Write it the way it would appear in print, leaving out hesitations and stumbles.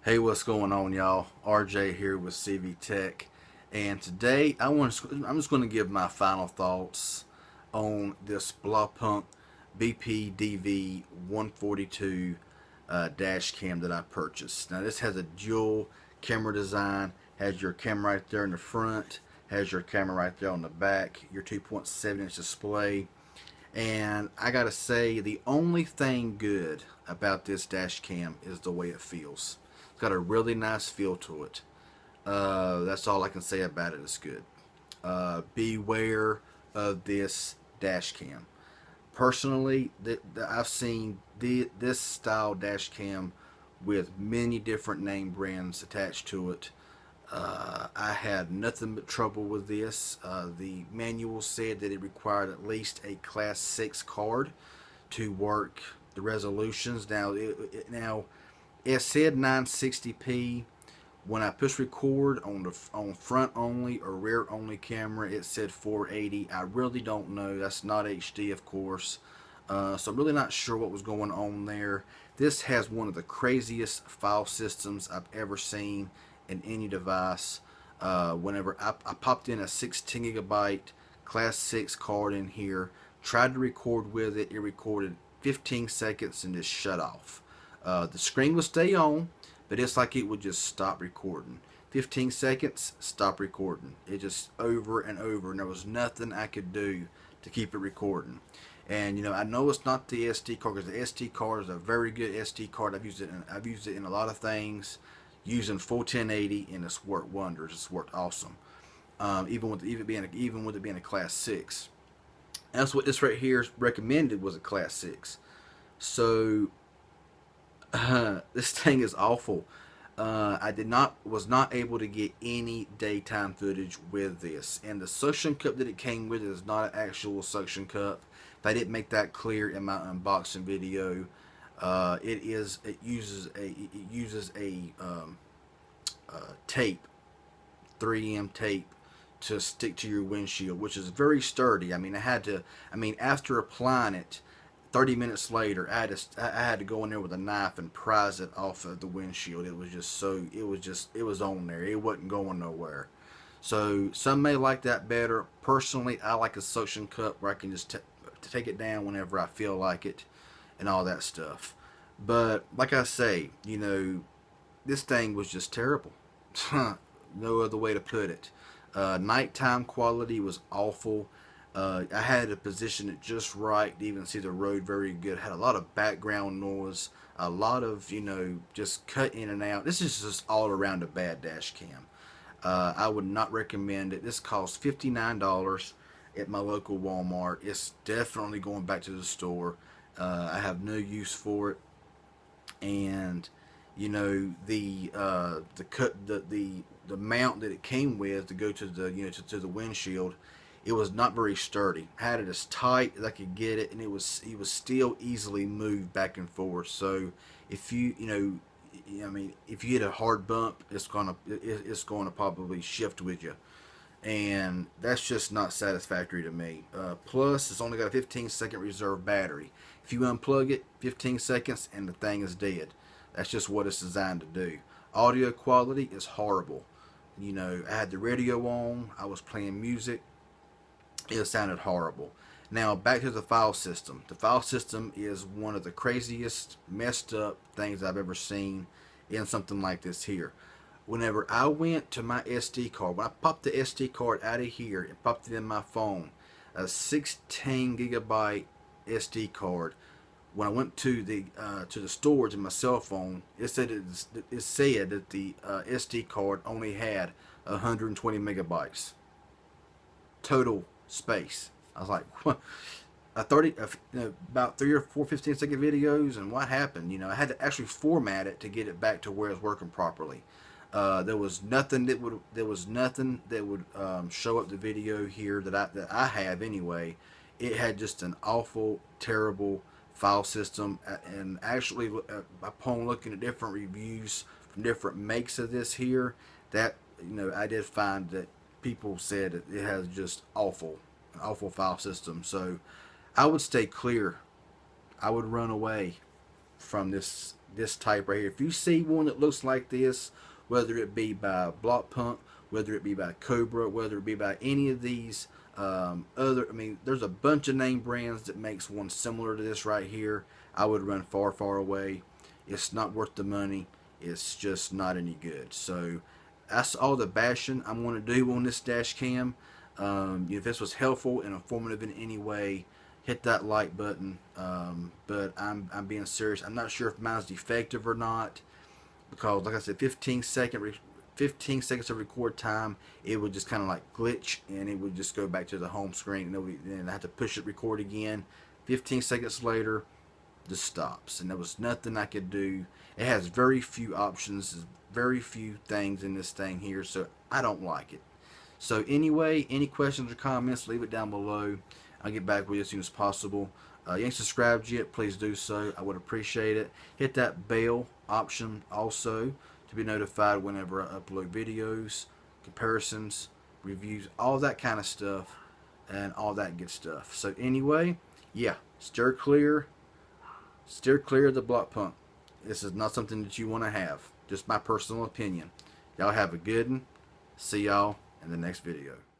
Hey, what's going on, y'all? RJ here with CV Tech, and today I'm just going to give my final thoughts on this Blaupunkt BPDV142 dash cam that I purchased. Now, this has a dual camera design. Has your camera right there in the front, has your camera right there on the back, your 2.7-inch display. And I gotta say, the only thing good about this dash cam is the way it feels. It's got a really nice feel to it. That's all I can say about it. It's good. Beware of this dash cam. Personally, I've seen this style dash cam with many different name brands attached to it. I had nothing but trouble with this. The manual said that it required at least a Class 6 card to work the resolutions. Now it said 960p. When I push record on front only or rear only camera, it said 480. I really don't know. That's not HD, of course. So I'm really not sure what was going on there. This has one of the craziest file systems I've ever seen in any device. Whenever I popped in a 16 gigabyte Class 6 card in here, tried to record with it, it recorded 15 seconds and just shut off. The screen would stay on, but it's like it would just stop recording. 15 seconds, stop recording. It just over and over, and there was nothing I could do to keep it recording. And I know it's not the SD card, because the SD card is a very good SD card. I've used it in a lot of things, using full 1080, and it's worked wonders. It's worked awesome. Even with it being a Class 6. That's what this right here recommended, was a Class 6. So this thing is awful. I was not able to get any daytime footage with this, and the suction cup that it came with is not an actual suction cup. If I didn't make that clear in my unboxing video, it uses a tape, 3M tape, to stick to your windshield, which is very sturdy. After applying it, 30 minutes later, I had to go in there with a knife and prise it off of the windshield. It was on there. It wasn't going nowhere. So some may like that better. Personally, I like a suction cup where I can just take it down whenever I feel like it, and all that stuff. But like I say, this thing was just terrible. No other way to put it. Nighttime quality was awful. I had to position it just right to even see the road very good. Had a lot of background noise, a lot of just cut in and out. This is just all around a bad dash cam. I would not recommend it. This cost $59 at my local Walmart. It's definitely going back to the store. I have no use for it, and the mount that it came with to go to to the windshield, it was not very sturdy. I had it as tight as I could get it, and it was still easily moved back and forth. So if if you hit a hard bump, it's gonna probably shift with you, and that's just not satisfactory to me. Plus, it's only got a 15-second reserve battery. If you unplug it, 15 seconds, and the thing is dead. That's just what it's designed to do. Audio quality is horrible. I had the radio on. I was playing music. It sounded horrible. Now, back to the file system. The file system is one of the craziest, messed up things I've ever seen in something like this here. Whenever I went to my SD card, when I popped the SD card out of here and popped it in my phone, a 16 gigabyte SD card, when I went to the storage in my cell phone, it said that the SD card only had 120 megabytes total space. I was like, what? About 3 or 4 15-second videos, and what happened? I had to actually format it to get it back to where it's working properly. There was nothing that would show up the video here that I have anyway. It had just an awful, terrible file system, and actually, upon looking at different reviews from different makes of this here, that I did find that people said it has just an awful file system. So I would stay clear. I would run away from this type right here. If you see one that looks like this, whether it be by Blaupunkt, whether it be by Cobra, whether it be by any of these other, I mean, there's a bunch of name brands that makes one similar to this right here. I would run far, far away. It's not worth the money. It's just not any good. So that's all the bashing I'm going to do on this dash cam. If this was helpful and informative in any way, hit that like button. But I'm being serious. I'm not sure if mine's defective or not, because like I said, 15 seconds of record time, it would just kind of like glitch and it would just go back to the home screen, and I have to push it record again. 15 seconds later, just stops, and there was nothing I could do. It has very few options, very few things in this thing here, so I don't like it. So anyway, any questions or comments, leave it down below. I'll get back with you as soon as possible. You ain't subscribed yet, please do so. I would appreciate it. Hit that bell option also to be notified whenever I upload videos, comparisons, reviews, all that kind of stuff, and all that good stuff. So anyway, yeah, steer clear of the Blaupunkt. This is not something that you want to have. Just my personal opinion. Y'all have a good one. See y'all in the next video.